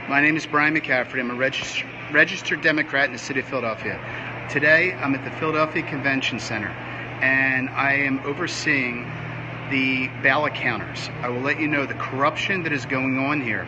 My name is Brian McCaffrey. I'm a registered Democrat in the city of Philadelphia. Today, I'm at the Philadelphia Convention Center, and I am overseeing the ballot counters. I will let you know the corruption that is going on here.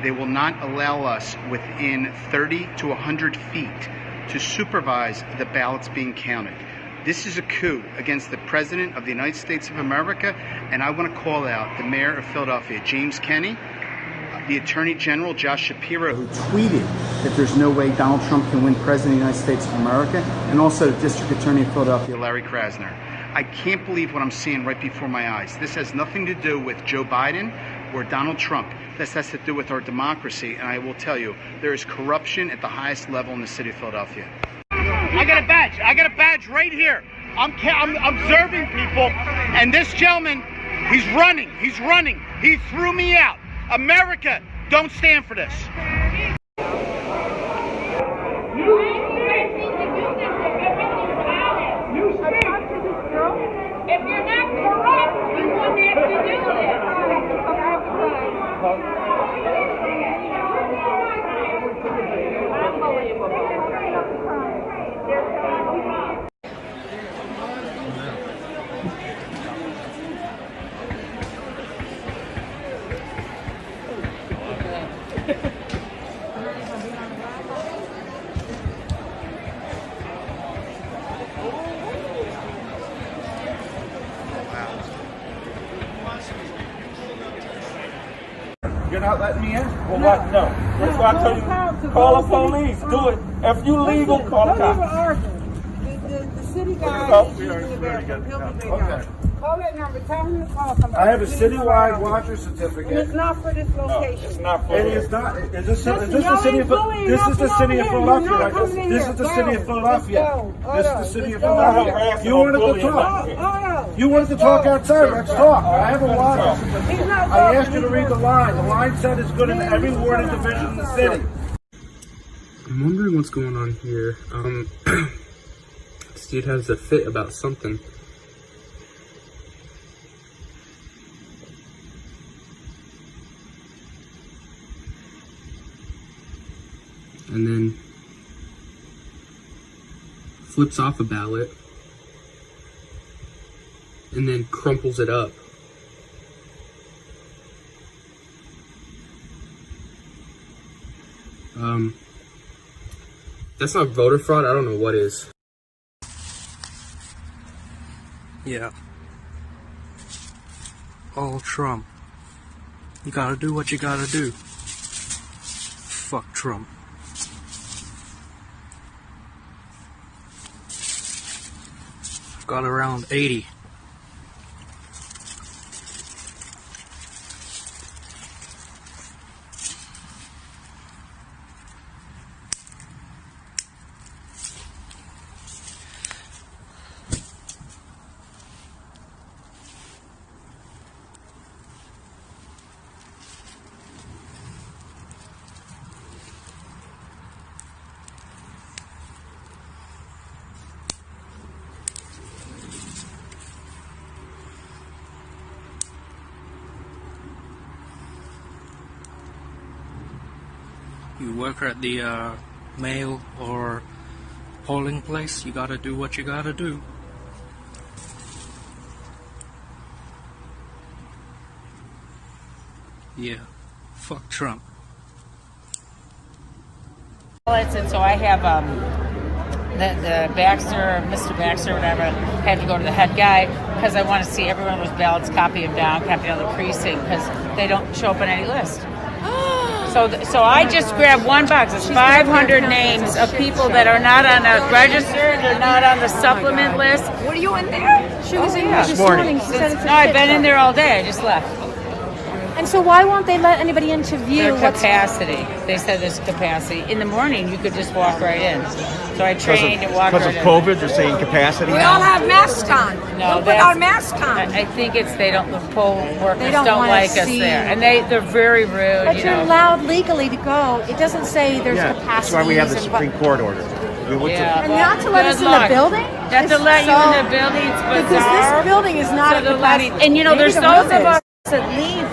They will not allow us within 30 to 100 feet to supervise the ballots being counted. This is a coup against the President of the United States of America, and I want to call out the Mayor of Philadelphia, James Kenney, the Attorney General, Josh Shapiro, who tweeted that there's no way Donald Trump can win President of the United States of America, and also the District Attorney of Philadelphia, Larry Krasner. I can't believe what I'm seeing right before my eyes. This has nothing to do with Joe Biden or Donald Trump. This has to do with our democracy, and I will tell you, there is corruption at the highest level in the city of Philadelphia. I got a badge. I got a badge right here. I'm observing people, and this gentleman, he's running. He threw me out. America, don't stand for this. If you're not corrupt, you wouldn't have to do this. You're not letting me in? Well, what? No. That's why I tell you, call the police. Do it. If you legal, call the cops. The city guy is using the bathroom. He'll be right now. Call that number. Tell him to call somebody. I have a citywide watcher certificate. And it's not for this location. It's not for it. It is not. Is this the city of Philadelphia? This is the city of Philadelphia. This is the city of Philadelphia. This is the city of Philadelphia. You wanted to talk. You wanted to talk outside. Let's talk. I have a watcher. I asked you to read the line. The line said it's good in every ward and division in the city. I'm wondering what's going on here. This dude has a fit about something. And then flips off a ballot and then crumples it up. That's not voter fraud. I don't know what is. Yeah. All Trump. You gotta do what you gotta do. Fuck Trump. I've got around 80. You work at the mail or polling place, you gotta do what you gotta do. Yeah, fuck Trump. And so I have the Baxter, Mr. Baxter, whatever, had to go to the head guy because I want to see every one of those ballots, copy them down, copy down the precinct because they don't show up on any list. So I just grabbed one box. It's 500 names of people that are not on a registered, they're not on the supplement list. Were you in there? She was in here this morning. She said it's a No, I've been shit in there all day. I just left. And so why won't they let anybody in to view Their capacity. They said there's capacity. In the morning, you could just walk right in. So I trained and walked right in. Because of COVID, they're saying capacity? We all have masks on. No, we'll put our masks on. I think it's the poll workers don't don't wanna like us see there. And they're very rude. But you're allowed legally to go. It doesn't say there's Yeah, capacity. that's why we have the Supreme Court order. And not to let us in the building? Not to let you in the building. It's bizarre. Because this building is not a capacity. And there's those of us that leave.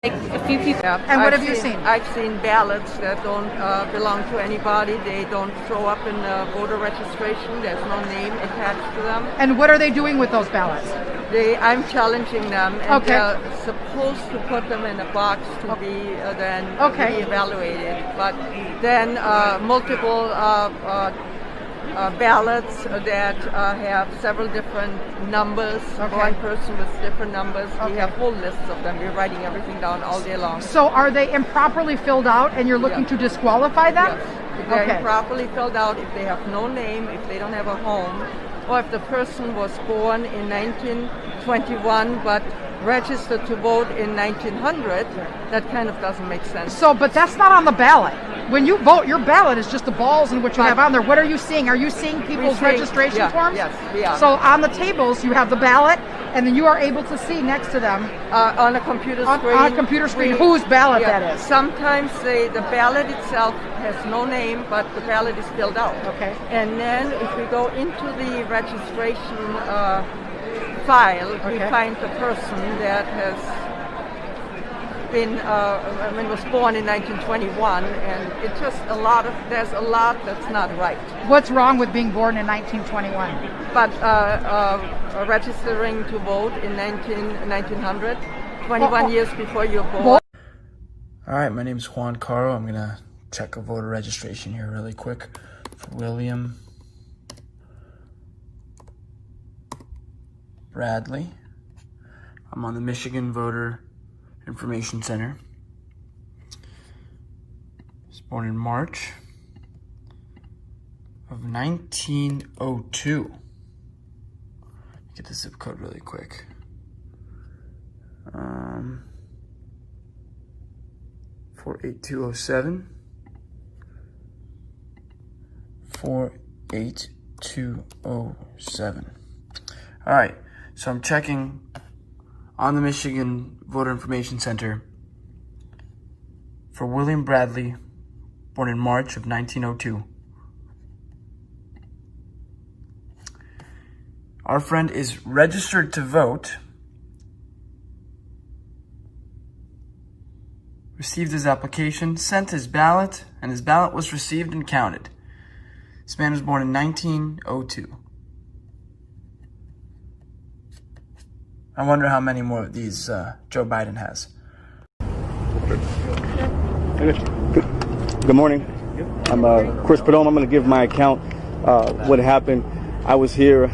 Like, if few people. And what have you seen? I've seen ballots that don't belong to anybody. They don't show up in voter registration. There's no name attached to them. And what are they doing with those ballots? I'm challenging them, and they're supposed to put them in a box to be then be evaluated. But then multiple ballots that have several different numbers, one person with different numbers. We have whole lists of them. We're writing everything down all day long. So are they improperly filled out and you're looking to disqualify them? Yes. If they're improperly filled out, if they have no name, if they don't have a home, or if the person was born in 1921 but registered to vote in 1900, that kind of doesn't make sense. So, but that's not on the ballot. When you vote, your ballot is just the balls and what you have on there. What are you seeing? Are you seeing people's registration forms? Yes, we are. So on the tables, you have the ballot, and then you are able to see next to them on a computer screen. On a computer screen, whose ballot that is. Sometimes the ballot itself has no name, but the ballot is filled out. Okay. And then if we go into the registration file, we find the person that has been was born in 1921, and it's just there's a lot that's not right. What's wrong with being born in 1921? But registering to vote in 1900, 21 years before you're born. All right, my name is Juan Caro. I'm gonna check a voter registration here really quick for William Bradley. I'm on the Michigan Voter Information Center. He was born in March of 1902. Get the zip code really quick. 48207. 48207. All right, so I'm checking on the Michigan Voter Information Center for William Bradley, born in March of 1902. Our friend is registered to vote, received his application, sent his ballot, and his ballot was received and counted. This man was born in 1902. I wonder how many more of these Joe Biden has. Good morning. I'm Chris Padone. I'm going to give my account what happened. I was here,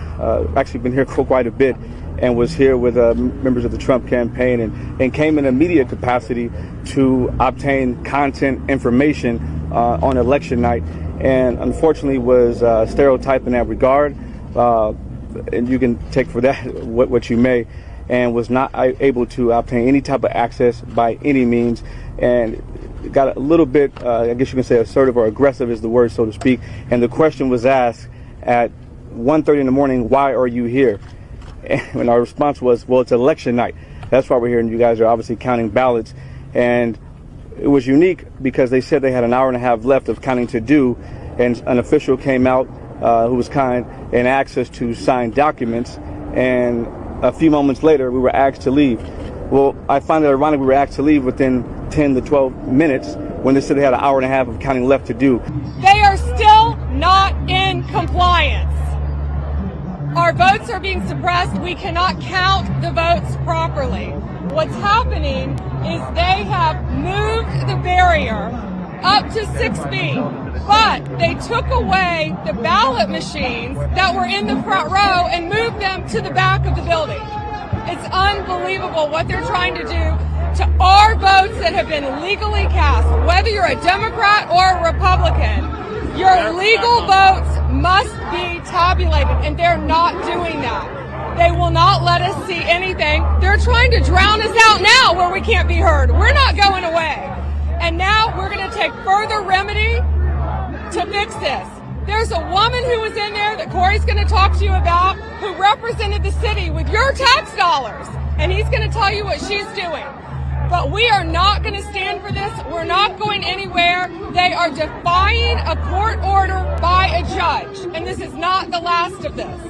actually been here for quite a bit, and was here with members of the Trump campaign and came in a media capacity to obtain content information on election night, and unfortunately was stereotyped in that regard, and you can take for that what you may, and was not able to obtain any type of access by any means, and got a little bit, I guess you can say assertive or aggressive is the word, so to speak, and the question was asked at 1:30 in the morning, why are you here? And our response was, well, it's election night. That's why we're here, and you guys are obviously counting ballots. And it was unique because they said they had an hour and a half left of counting to do, and an official came out who was kind and asked us to sign documents, and a few moments later we were asked to leave. Well, I find it ironic we were asked to leave within 10 to 12 minutes when they said they had an hour and a half of counting left to do. They are still not in compliance. Our votes are being suppressed. We cannot count the votes properly. What's happening is they have moved the barrier up to 6 feet, but they took away the ballot machines that were in the front row and moved them to the back of the building. It's unbelievable what they're trying to do to our votes that have been legally cast. Whether you're a Democrat or a Republican, your legal votes must be tabulated, and they're not doing that. They will not let us see anything. They're trying to drown us out now where we can't be heard. We're not going away. And now we're going to take further remedy to fix this. There's a woman who was in there that Corey's going to talk to you about who represented the city with your tax dollars, and he's going to tell you what she's doing. But we are not going to stand for this. We're not going anywhere. They are defying a court order by a judge, and this is not the last of this.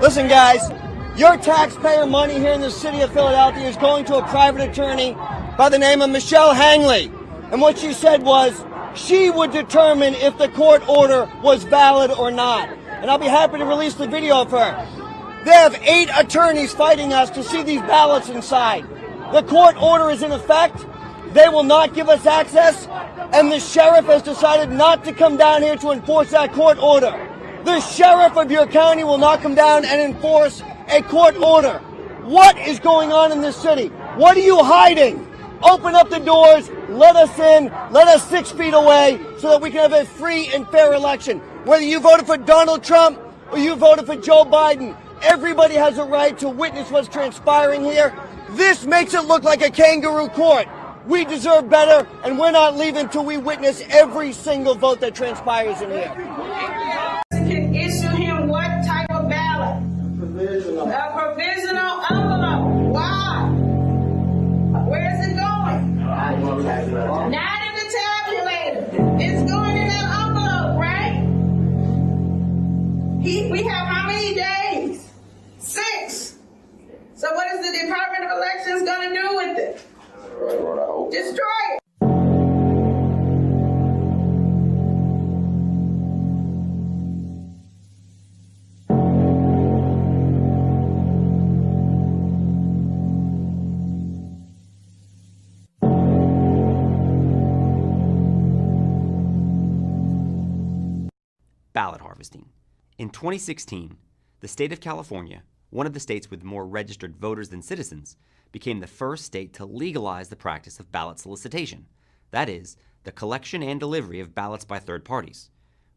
Listen, guys, Your taxpayer money here in the city of Philadelphia is going to a private attorney by the name of Michelle Hangley. And what she said was she would determine if the court order was valid or not. And I'll be happy to release the video of her. They have 8 attorneys fighting us to see these ballots inside. The court order is in effect. They will not give us access. And the sheriff has decided not to come down here to enforce that court order. The sheriff of your county will not come down and enforce a court order. What is going on in this city? What are you hiding? Open up the doors, let us in, let us 6 feet away so that we can have a free and fair election. Whether you voted for Donald Trump or you voted for Joe Biden, everybody has a right to witness what's transpiring here. This makes it look like a kangaroo court. We deserve better, and we're not leaving until we witness every single vote that transpires in here. Can issue him what type of ballot? Provisional. A provisional envelope. Why? Where is it going? Not in the tabulator. It's going in that envelope, right? We have how many days? 6. So what is the Department of Elections going to do with it? Destroy it. Ballot harvesting. In 2016, the state of California, one of the states with more registered voters than citizens, became the first state to legalize the practice of ballot solicitation. That is, the collection and delivery of ballots by third parties.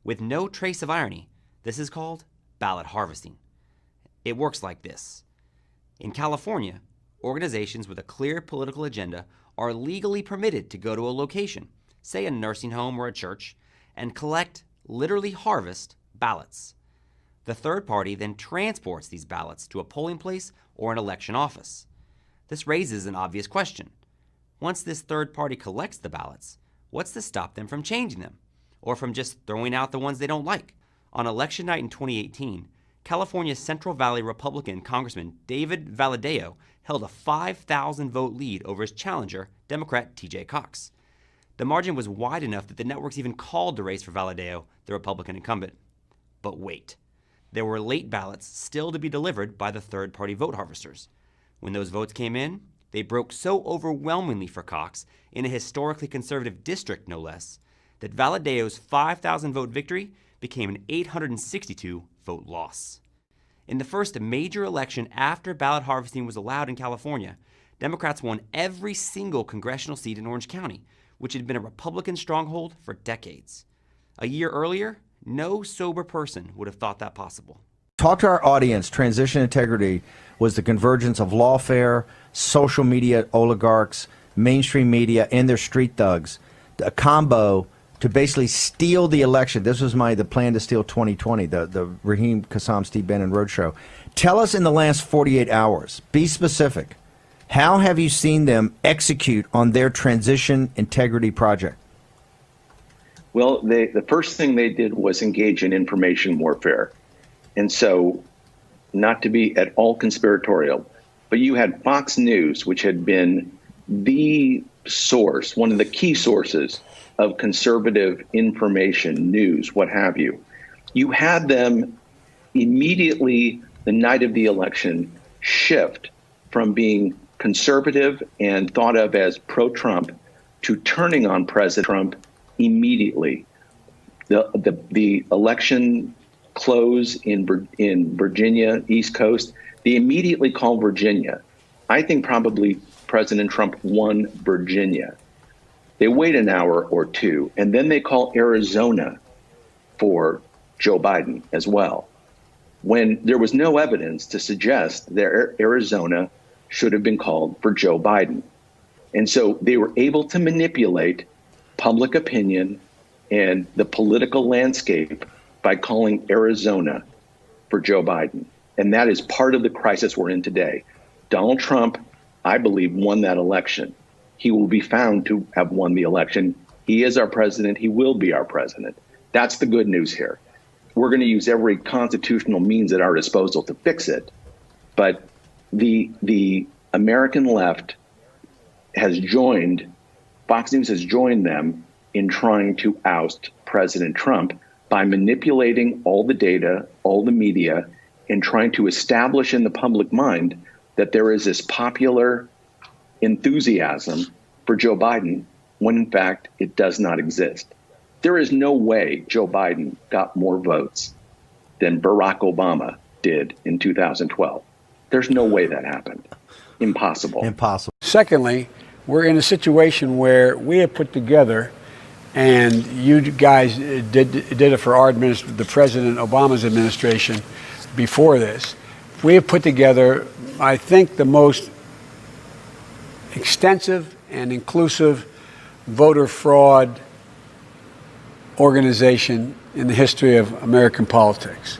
With no trace of irony, this is called ballot harvesting. It works like this. In California, organizations with a clear political agenda are legally permitted to go to a location, say a nursing home or a church, and collect, literally harvest, ballots. The third party then transports these ballots to a polling place or an election office. This raises an obvious question. Once this third party collects the ballots, what's to stop them from changing them, or from just throwing out the ones they don't like? On election night in 2018, California's Central Valley Republican Congressman David Valadao held a 5,000 vote lead over his challenger, Democrat TJ Cox. The margin was wide enough that the networks even called the race for Valadao the Republican incumbent. But wait, there were late ballots still to be delivered by the third-party vote harvesters. When those votes came in, they broke so overwhelmingly for Cox, in a historically conservative district no less, that Valadao's 5,000 vote victory became an 862 vote loss. In the first major election after ballot harvesting was allowed in California, Democrats won every single congressional seat in Orange County, which had been a Republican stronghold for decades. A year earlier, no sober person would have thought that possible. Talk to our audience. Transition integrity was the convergence of lawfare, social media oligarchs, mainstream media, and their street thugs. A combo to basically steal the election. This was the plan to steal 2020, the Raheem Kassam, Steve Bannon roadshow. Tell us in the last 48 hours, be specific. How have you seen them execute on their transition integrity project? Well, the first thing they did was engage in information warfare. And so, not to be at all conspiratorial, but you had Fox News, which had been the source, one of the key sources of conservative information, news, what have you. You had them immediately, the night of the election, shift from being conservative and thought of as pro-Trump to turning on President Trump immediately. The election close in Virginia, East Coast, they immediately called Virginia. I think probably President Trump won Virginia. They wait an hour or two, and then they call Arizona for Joe Biden as well, when there was no evidence to suggest that Arizona should have been called for Joe Biden. And so they were able to manipulate public opinion and the political landscape by calling Arizona for Joe Biden. And that is part of the crisis we're in today. Donald Trump, I believe, won that election. He will be found to have won the election. He is our president. He will be our president. That's the good news here. We're going to use every constitutional means at our disposal to fix it. But the American left has joined, Fox News has joined them in trying to oust President Trump by manipulating all the data, all the media, and trying to establish in the public mind that there is this popular enthusiasm for Joe Biden, when in fact it does not exist. There is no way Joe Biden got more votes than Barack Obama did in 2012. There's no way that happened. Impossible. Impossible. Secondly, we're in a situation where we have put together, and you guys did it for our the President Obama's administration before this. We have put together, I think, the most extensive and inclusive voter fraud organization in the history of American politics.